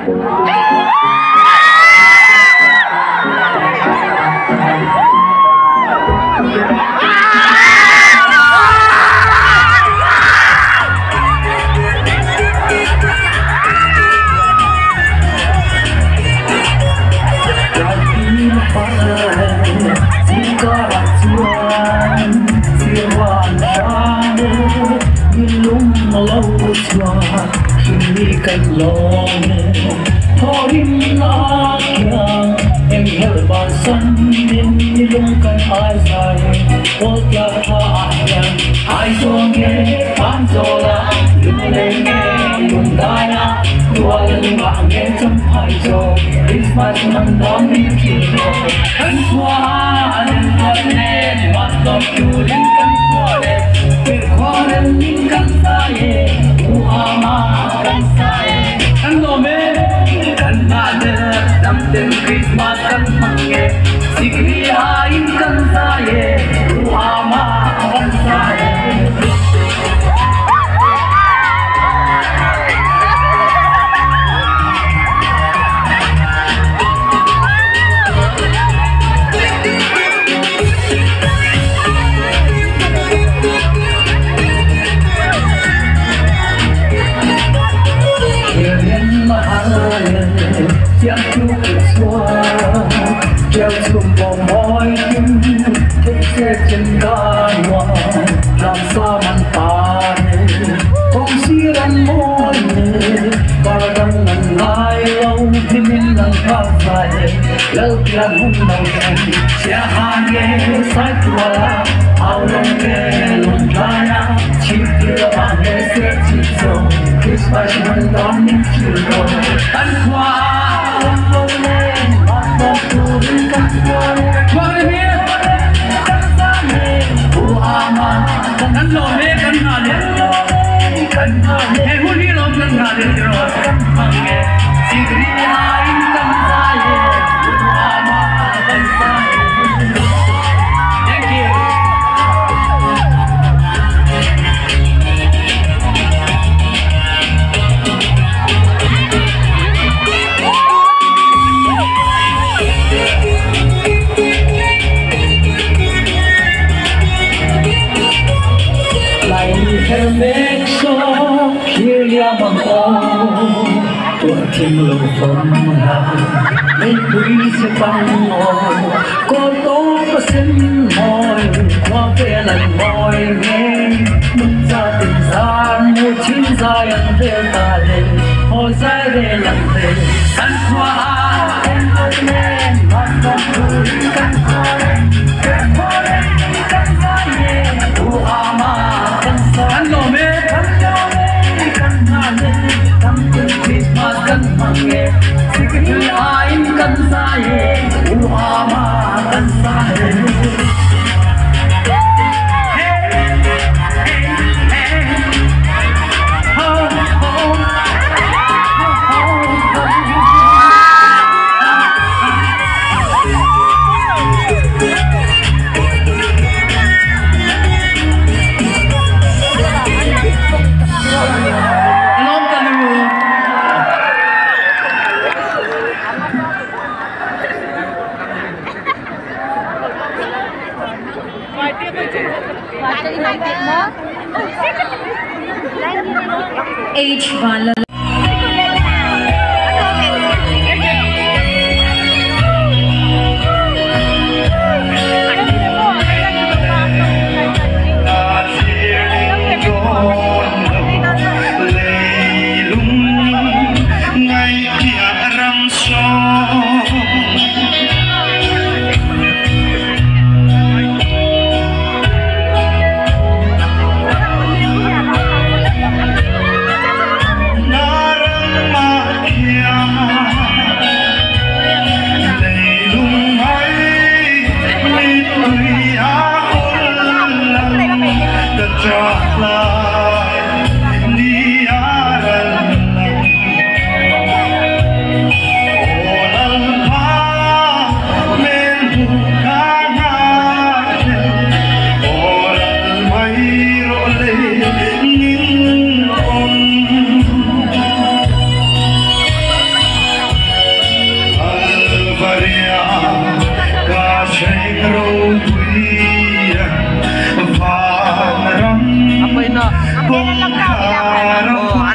Cánh lòng thôi lá kìa em hỡi bàn sân nên như lung cánh ai dài ôi kia tha ai cho nghe bán cho là đừng lên nghe đừng đai na đua lên mạng nghe trong hai cho Christmas mình đón đi chiều cánh hoa lên con lên mặt đón chu lên cánh hoa đẹp việc hoa lên những cánh xa ye Muhammad cánh xa ye cánh đồ mê cánh ba đơ đâm tên Christmas cánh măng ye sikri hain cánh xa ye Muhammad cánh xa ye Giang chu cuộc xua treo chuông vào môi tim thích xe chân ca nhòa làm sao man ta không xí răng môi và răng ngần ai lâu thì mình lần khác dài lâu làm hung đầu thành sẽ hàng nghe sai tua la áo lông nghe lông thaya chỉ kia bạn nghe sẽ chỉ sâu Christmas mình đón những chiều rồi ăn hoa Kan lo me kan na le he huli lo kan na le ro kan mange sigri ai kan sa ye ama kan sa ye thank you make so kia bằng ôm tuổi thêm lâu phong là mấy quý sẽ băng ngồi cô tố có xin hỏi qua về lần mỏi nghe muốn ra tình gian mua chín dài ăn về ta lên hồi dài về lần về căn hoa em ơi lên mặt con cười căn hoa lên căn hoa lên căn hoa nhẹ u ama căn lo mê căn na lê căn tin Christmas căn mang nghe sikri ai căn sa ye u ama căn sa ye H1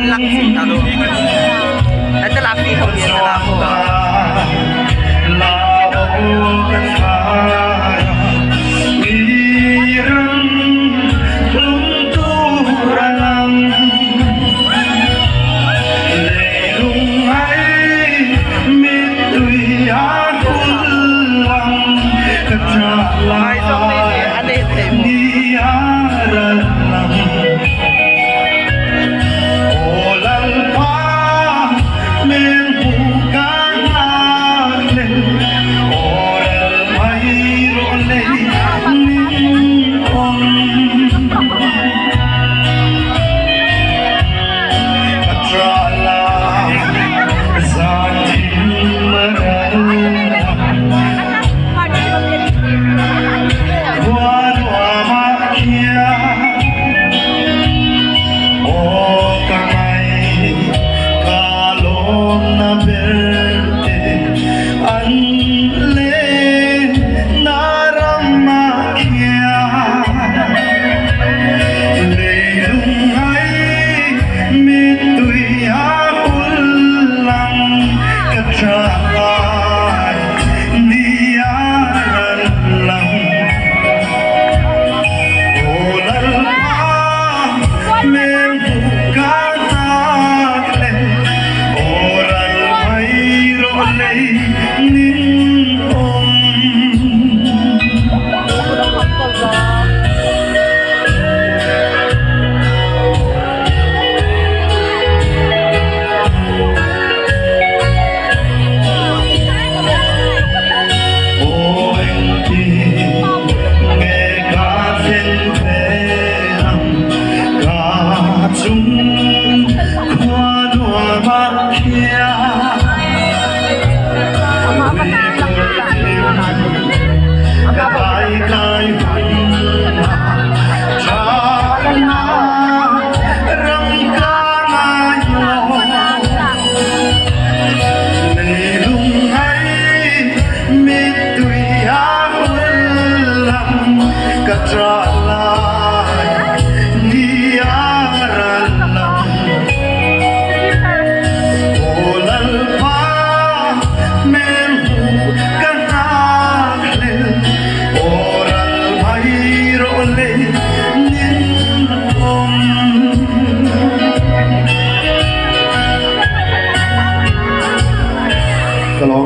unlock sih talo. Ito lapi ko yan na ako. Tolong